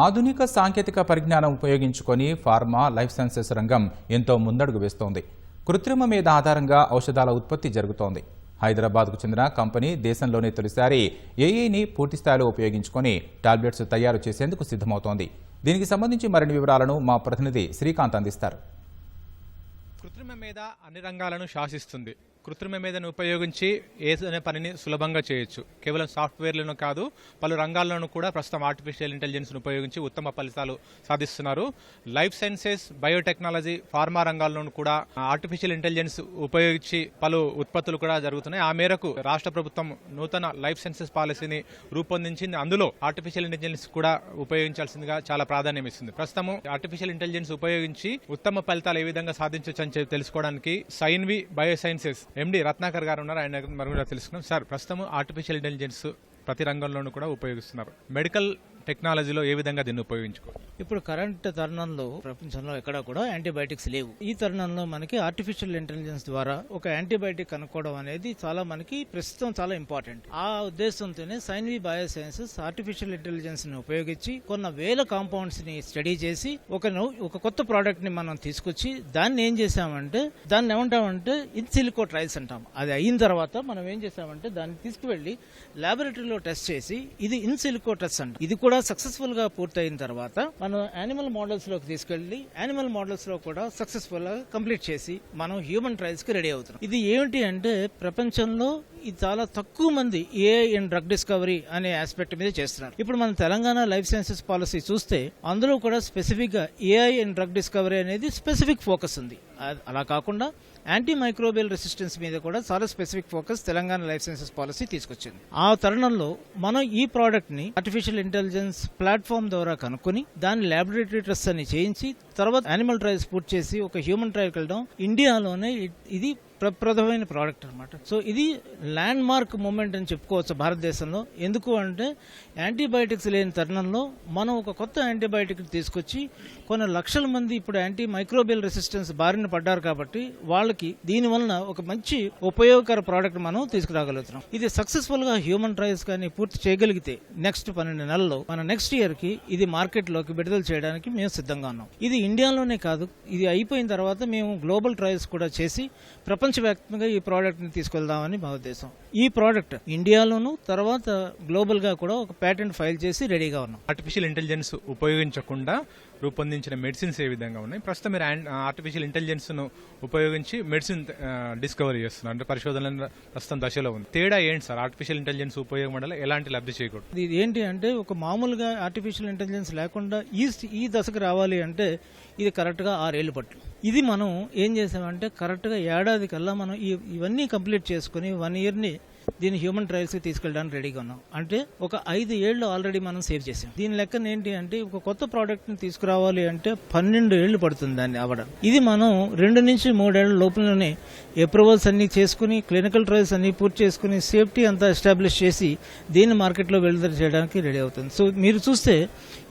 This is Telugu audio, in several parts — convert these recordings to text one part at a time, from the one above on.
ఆధునిక సాంకేతిక పరిజ్ఞానం ఉపయోగించుకొని ఫార్మా, లైఫ్ సైన్సెస్ రంగం ఎంతో ముందడుగు వేస్తోంది. కృత్రిమ మీద ఆధారంగా ఔషధాల ఉత్పత్తి జరుగుతోంది. హైదరాబాద్కు చెందిన కంపెనీ దేశంలోనే తొలిసారి ఏఐని పూర్తిస్థాయిలో ఉపయోగించుకొని టాబ్లెట్స్ తయారు చేసేందుకు సిద్ధమవుతోంది. దీనికి సంబంధించి మరిన్ని వివరాలను మా ప్రతినిధి శ్రీకాంత్ అందిస్తారు. కృత్రిమ మీద అన్ని రంగాలను శాసిస్తుంది. కృత్రిమ మీదను ఉపయోగించి ఏదైనా పనిని సులభంగా చేయొచ్చు. కేవలం సాఫ్ట్వేర్లను కాదు, పలు రంగాల్లోనూ కూడా ప్రస్తుతం ఆర్టిఫిషియల్ ఇంటెలిజెన్స్ను ఉపయోగించి ఉత్తమ ఫలితాలు సాధిస్తున్నారు. లైఫ్ సైన్సెస్, బయోటెక్నాలజీ, ఫార్మా రంగాల్లోనూ కూడా ఆర్టిఫిషియల్ ఇంటెలిజెన్స్ ఉపయోగించి పలు ఉత్పత్తులు కూడా జరుగుతున్నాయి. ఆ మేరకు రాష్ట్ర ప్రభుత్వం నూతన లైఫ్ సైన్సెస్ పాలసీని రూపొందించింది. అందులో ఆర్టిఫిషియల్ ఇంటెలిజెన్స్ కూడా ఉపయోగించాల్సిందిగా చాలా ప్రాధాన్యం ఇస్తుంది. ప్రస్తుతం ఆర్టిఫిషియల్ ఇంటెలిజెన్స్ ఉపయోగించి ఉత్తమ ఫలితాలు ఏ విధంగా సాధించవచ్చు అని తెలుసుకోవడానికి సైన్వి బయోసైన్సెస్ ఎండి రత్నాకర్ గారు ఉన్నారు. ఆయన మరుగున తెలుసుకున్నాం. సార్, ప్రస్తుతం ఆర్టిఫిషియల్ ఇంటెలిజెన్స్ ప్రతి రంగంలోనూ కూడా ఉపయోగిస్తున్నారు. మెడికల్ టెక్నాలజీలో ఏ విధంగా దీన్ని ఉపయోగించుకోవాలి? ఇప్పుడు కరెంట్ తరుణంలో ప్రపంచంలో ఎక్కడా కూడా యాంటీబయాటిక్స్ లేవు. ఈ తరుణంలో మనకి ఆర్టిఫిషియల్ ఇంటెలిజెన్స్ ద్వారా ఒక యాంటీబయాటిక్ కనుక్కోవడం అనేది చాలా మనకి ప్రస్తుతం చాలా ఇంపార్టెంట్. ఆ ఉద్దేశంతోనే సైన్వి బయోసైన్సెస్ ఆర్టిఫిషియల్ ఇంటెలిజెన్స్ ని ఉపయోగించి కొన్ని వేల కాంపౌండ్స్ ని స్టడీ చేసి ఒక కొత్త ప్రోడక్ట్ ని మనం తీసుకొచ్చి దాన్ని ఏం చేసామంటే దాన్ని ఏమంటామంటే ఇన్ సిలికో ట్రయల్స్ అంటాం. అది అయిన తర్వాత మనం ఏం చేసామంటే దాన్ని తీసుకువెళ్లి ల్యాబొరేటరీలో టెస్ట్ చేసి ఇది ఇన్ సిలికో టెస్ట్ అంటాం. ఇది కూడా సక్సెస్ఫుల్ గా పూర్తయిన తర్వాత మనం యానిమల్ మోడల్స్ లోకి తీసుకెళ్లి యానిమల్ మోడల్స్ లో కూడా సక్సెస్ఫుల్ గా కంప్లీట్ చేసి మనం హ్యూమన్ ట్రయల్స్ కి రెడీ అవుతున్నాం. ఇది ఏమిటి అంటే ప్రపంచంలో ఇది చాలా తక్కువ మంది ఏఐ అండ్ డ్రగ్ డిస్కవరీ అనే ఆస్పెక్ట్ మీద చేస్తున్నారు. ఇప్పుడు మన తెలంగాణ లైఫ్ సైన్సెస్ పాలసీ చూస్తే అందులో కూడా స్పెసిఫిక్ గా ఏఐ అండ్ డ్రగ్ డిస్కవరీ అనేది స్పెసిఫిక్ ఫోకస్ ఉంది. అలా కాకుండా యాంటీ మైక్రోబియల్ రెసిస్టెన్స్ మీద కూడా చాలా specific focus Telangana life sciences policy తీసుకొచ్చింది. ఆ తరుణంలో మనం ఈ ప్రోడక్ట్ ని ఆర్టిఫిషియల్ ఇంటెలిజెన్స్ ప్లాట్ఫామ్ ద్వారా కనుక్కొని దాన్ని ల్యాబొరేటరీ టెస్ట్ అని చేయించి తర్వాత యానిమల్ ట్రయల్స్ పూర్తి చేసి ఒక హ్యూమన్ ట్రయల్కి వెళ్ళడం ఇండియాలోనే ఇది ప్రప్రదమైన ప్రోడక్ట్ అనమాట. సో ఇది ల్యాండ్ మార్క్ మూమెంట్ అని చెప్పుకోవచ్చు భారతదేశంలో. ఎందుకు అంటే యాంటీబయాటిక్స్ లేని తరుణంలో మనం ఒక కొత్త యాంటీబయాటిక్ తీసుకొచ్చి కొన్ని లక్షల మంది ఇప్పుడు యాంటీ మైక్రోబియల్ రెసిస్టెన్స్ బారిన పడ్డారు కాబట్టి వాళ్ళకి దీని వలన ఒక మంచి ఉపయోగకర ప్రోడక్ట్ మనం తీసుకురాగలుగుతున్నాం. ఇది సక్సెస్ఫుల్ గా హ్యూమన్ ట్రయల్స్ కానీ పూర్తి చేయగలిగితే నెక్స్ట్ 12 నెలల్లో మన నెక్స్ట్ ఇయర్ కి ఇది మార్కెట్ లోకి విడుదల చేయడానికి మేము సిద్ధంగా ఉన్నాం. ఇది ఇండియాలోనే కాదు, ఇది అయిపోయిన తర్వాత మేము గ్లోబల్ ట్రయల్స్ కూడా చేసి ప్రపంచవ్యాప్తంగా ఈ ప్రోడక్ట్ ని తీసుకెళ్దామని మా ఉద్దేశం. ఈ ప్రోడక్ట్ ఇండియాలోను తర్వాత గ్లోబల్ గా కూడా ఒక పేటెంట్ ఫైల్ చేసి రెడీగా ఉన్నాం. ఆర్టిఫిషియల్ ఇంటెలిజెన్స్ ఉపయోగించకుండా రూపొందించిన మెడిసిన్స్ ఏ విధంగా ఉన్నాయి? ప్రస్తుతం మీరు ఆర్టిఫిషియల్ ఇంటెలిజెన్స్ ను ఉపయోగించి మెడిసిన్ డిస్కవరీ చేస్తున్నారు, అంటే పరిశోధనలు ప్రస్తుతం దశలో ఉంది. తేడా ఏంటి సార్? ఆర్టిఫిషియల్ ఇంటెలిజెన్స్ ఉపయోగం వల్ల ఎలాంటి లబ్ధి చేయకూడదు? ఇది ఏంటి అంటే ఒక మామూలుగా ఆర్టిఫిషియల్ ఇంటెలిజెన్స్ లేకుండా ఈ దశకు రావాలి అంటే ఇది కరెక్ట్ గా 6 ఏళ్లు పట్టు. ఇది మనం ఏం చేసామంటే కరెక్ట్ గా ఏడాది కల్లా మనం ఇవన్నీ కంప్లీట్ చేసుకుని 1 ఇయర్ ని దీన్ని హ్యూమన్ ట్రయల్స్ కి తీసుకెళ్ళడానికి రెడీగా ఉన్నాం. అంటే ఒక 5 ఏళ్లు ఆల్రెడీ మనం సేవ్ చేసాం. దీని లెక్కన ఏంటి అంటే ఒక కొత్త ప్రోడక్ట్ ని తీసుకురావాలి అంటే 12 ఏళ్లు పడుతుంది దాన్ని అవ్వడం. ఇది మనం 2 నుంచి 3 ఏళ్ల లోపలనే అప్రూవల్స్ అన్ని చేసుకుని క్లినికల్ ట్రయల్స్ అన్ని పూర్తి చేసుకుని సేఫ్టీ అంతా ఎస్టాబ్లిష్ చేసి దీన్ని మార్కెట్లో విడుదల చేయడానికి రెడీ అవుతుంది. సో మీరు చూస్తే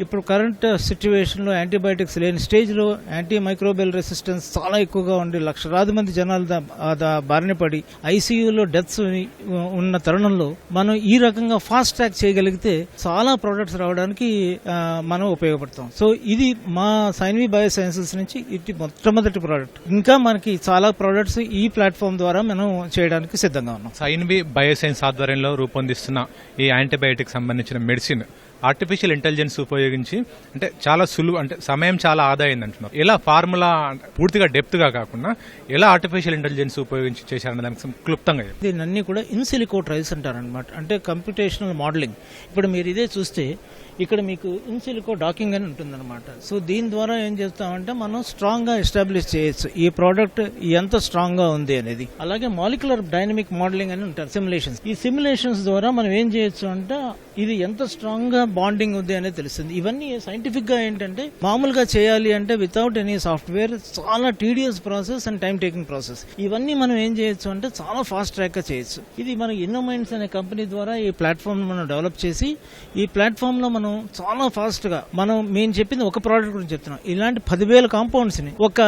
ఇప్పుడు కరెంట్ సిచ్యువేషన్ లో యాంటీబయాటిక్స్ లేని స్టేజ్ లో యాంటీ మైక్రోబియల్ రెసిస్టెన్స్ చాలా ఎక్కువగా ఉండి లక్షలాది మంది జనాలు బారిన పడి ఐసీయూలో డెత్స్ ఉన్న తరుణంలో మనం ఈ రకంగా ఫాస్ట్ ట్రాక్ చేయగలిగితే చాలా ప్రోడక్ట్స్ రావడానికి మనం ఉపయోగపడతాం. సో ఇది మా సైన్వి బయోసైన్సెస్ నుంచి ఇది మొట్టమొదటి ప్రోడక్ట్. ఇంకా మనకి చాలా ప్రోడక్ట్స్ ఈ ప్లాట్ఫామ్ ద్వారా మనం చేయడానికి సిద్ధంగా ఉన్నాం. సైన్వి బయోసైన్స్ ఆధ్వర్యంలో రూపొందిస్తున్న ఈ యాంటీబయాటిక్ సంబంధించిన మెడిసిన్ ఆర్టిఫిషియల్ ఇంటెలిజెన్స్ ఉపయోగించి అంటే చాలా సులువు, అంటే సమయం చాలా ఆదా అయింది అంటున్నారు. ఎలా ఫార్ములా పూర్తిగా డెప్త్ గా కాకుండా ఎలా ఆర్టిఫిషియల్ ఇంటెలిజెన్స్ ఉపయోగించి చేశారన్న దానికి క్లుప్తంగా దీన్ని కూడా ఇన్ సిలికో ట్రయల్స్ అంటారనమాట. అంటే కంప్యూటేషనల్ మోడలింగ్. ఇప్పుడు మీరు ఇదే చూస్తే ఇక్కడ మీకు ఇన్ సిలికో డాకింగ్ అని ఉంటుందన్నమాట. సో దీని ద్వారా ఏం చేస్తామంటే మనం స్ట్రాంగ్ గా ఎస్టాబ్లిష్ చేయొచ్చు ఈ ప్రోడక్ట్ ఎంత స్ట్రాంగ్ గా ఉంది అనేది. అలాగే మాలిక్యులర్ డైనమిక్ మోడలింగ్ అని ఉంటారు, సిమ్యులేషన్స్. ఈ సిమ్యులేషన్స్ ద్వారా మనం ఏం చేయొచ్చు అంటే ఇది ఎంత స్ట్రాంగ్ గా బాండింగ్ ఉంది అనేది తెలుస్తుంది. ఇవన్నీ సైంటిఫిక్ గా ఏంటంటే మామూలుగా చేయాలి అంటే వితౌట్ ఎనీ సాఫ్ట్వేర్ చాలా tedious process and time taking process. ఇవన్నీ మనం ఏం చేయొచ్చు అంటే చాలా ఫాస్ట్ ట్రాక్ గా చేయొచ్చు. ఇది మన ఇన్నోమైండ్స్ అనే కంపెనీ ద్వారా ఈ ప్లాట్ఫామ్ మనం డెవలప్ చేసి ఈ ప్లాట్ఫామ్ లో మనం మనం చాలా ఫాస్ట్ గా మేము చెప్పింది ఒక ప్రోడక్ట్ గురించి చెప్తున్నాం. ఇలాంటి 10,000 కాంపౌండ్స్ ని ఒక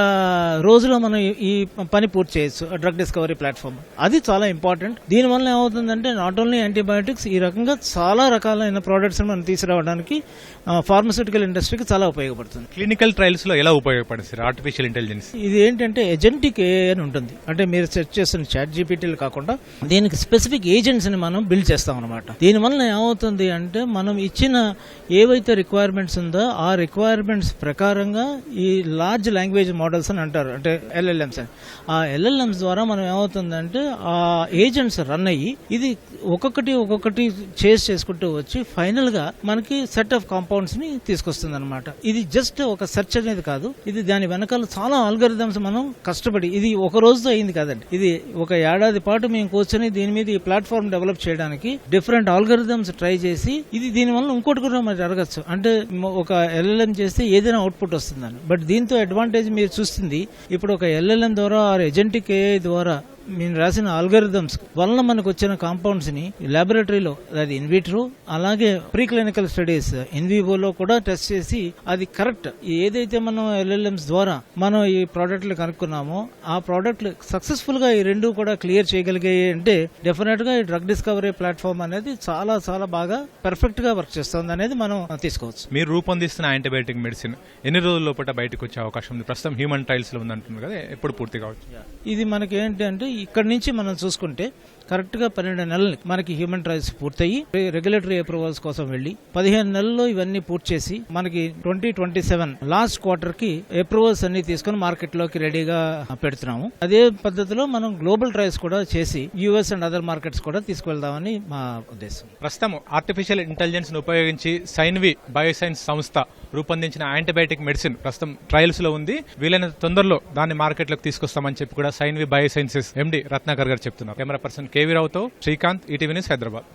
రోజులో మనం ఈ పని పూర్తి చేయొచ్చు డ్రగ్ డిస్కవరీ ప్లాట్ఫామ్. అది చాలా ఇంపార్టెంట్. దీనివల్ల ఏమవుతుందంటే నాట్ ఓన్లీ యాంటీబయాటిక్స్, ఈ రకంగా చాలా రకాలైన ప్రోడక్ట్స్ మనం తీసుకురావడానికి ఫార్మస్యూటికల్ ఇండస్ట్రీకి చాలా ఉపయోగపడుతుంది. క్లినికల్ ట్రయల్స్ లో ఎలా ఉపయోగపడుతుంది సార్ ఆర్టిఫిషియల్ ఇంటెలిజెన్స్? ఇది ఏంటంటే ఏజెంటిక్ ఏఐ అని ఉంటుంది. అంటే మీరు సెర్చ్ చేస్తున్న చాట్ జీపీటీలు కాకుండా దీనికి స్పెసిఫిక్ ఏజెంట్స్ ని మనం బిల్డ్ చేస్తాం అనమాట. దీనివల్ల ఏమవుతుంది అంటే మనం ఇచ్చిన ఏవైతే రిక్వైర్మెంట్స్ ఉందో ఆ రిక్వైర్మెంట్స్ ప్రకారంగా ఈ లార్జ్ లాంగ్వేజ్ మోడల్స్ అని అంటారు, అంటే LLMs. ఆ LLMs ద్వారా మనం ఏమవుతుందంటే ఆ ఏజెంట్స్ రన్ అయ్యి ఇది ఒక్కొక్కటి చేస్ చేసుకుంటూ వచ్చి ఫైనల్ గా మనకి సెట్ ఆఫ్ కాంపౌండ్స్ ని తీసుకొస్తుంది అనమాట. ఇది జస్ట్ ఒక సెర్చ్ అనేది కాదు, ఇది దాని వెనకాల చాలా ఆల్గరిథమ్స్ మనం కష్టపడి, ఇది ఒక రోజుతో అయింది కాదండి. ఇది ఒక ఏడాది పాటు మేము కూర్చొని దీని మీద ఈ ప్లాట్ఫామ్ డెవలప్ చేయడానికి డిఫరెంట్ ఆల్గరిథమ్స్ ట్రై చేసి ఇది దీని వల్ల ఇంకోటి కూడా మరి జరగచ్చు. అంటే ఒక LLM చేస్తే ఏదైనా అవుట్పుట్ వస్తుందని. బట్ దీంతో అడ్వాంటేజ్ మీరు చూస్తుంది ఇప్పుడు ఒక LLM ద్వారా ఆర్ ఏజెంటిక్ AI ద్వారా మేము రాసిన ఆల్గరిథమ్స్ వలన మనకు వచ్చిన కాంపౌండ్స్ ని లాబొరేటరీలో, అది ఇన్విట్రో అలాగే ప్రీ క్లినికల్ స్టడీస్ ఇన్వివోలో కూడా టెస్ట్ చేసి అది కరెక్ట్ ఏదైతే మనం LLMs ద్వారా మనం ఈ ప్రోడక్ట్లు కనుక్కున్నామో ఆ ప్రోడక్ట్లు సక్సెస్ఫుల్ గా ఈ రెండు కూడా క్లియర్ చేయగలిగాయి అంటే డెఫినెట్ గా ఈ డ్రగ్ డిస్కవరీ ప్లాట్ఫామ్ అనేది చాలా చాలా బాగా పర్ఫెక్ట్ గా వర్క్ చేస్తుంది అనేది మనం తీసుకోవచ్చు. మీరు రూపొందిస్తున్న యాంటీబయాటిక్ మెడిసిన్ ఎన్ని రోజుల లోపల బయటకు వచ్చే అవకాశం ఉంది? ప్రస్తుతం హ్యూమన్ ట్రయల్స్ లో ఉందంటున్నారు కదా, ఎప్పుడు పూర్తి కావచ్చు? ఇది మనకి ఏంటి అంటే ఇక్కడ నుంచి మనం చూసుకుంటే కరెక్ట్ గా 12 నెలలు మనకి హ్యూమన్ ట్రయల్స్ పూర్తయి రెగ్యులేటరీ అప్రూవల్స్ కోసం వెళ్లి 15 నెలల్లో ఇవన్నీ పూర్తి చేసి మనకి 2027 లాస్ట్ క్వార్టర్ కి అప్రూవల్స్ అన్ని తీసుకుని మార్కెట్ లోకి రెడీగా పెడుతున్నాము. అదే పద్ధతిలో మనం గ్లోబల్ ట్రయల్స్ కూడా చేసి US అండ్ అదర్ మార్కెట్స్ కూడా తీసుకువెళ్దామని మా ఉద్దేశం. ప్రస్తుతం ఆర్టిఫిషియల్ ఇంటెలిజెన్స్ ను ఉపయోగించి సైన్వి బయోసైన్స్ సంస్థ రూపొందించిన యాంటీబయాటిక్ మెడిసిన్ ప్రస్తుతం ట్రయల్స్ లో ఉంది. వీలైనంత తొందరలో దాన్ని మార్కెట్ లోకి తీసుకొస్తామని చెప్పి కూడా సైన్వి బయోసైన్సెస్ MD రత్నాకర్ గారు చెప్తున్నారు. కెమెరా పర్సన్ KV రావుతో శ్రీకాంత్, ఈటీవీ న్యూస్, హైదరాబాద్.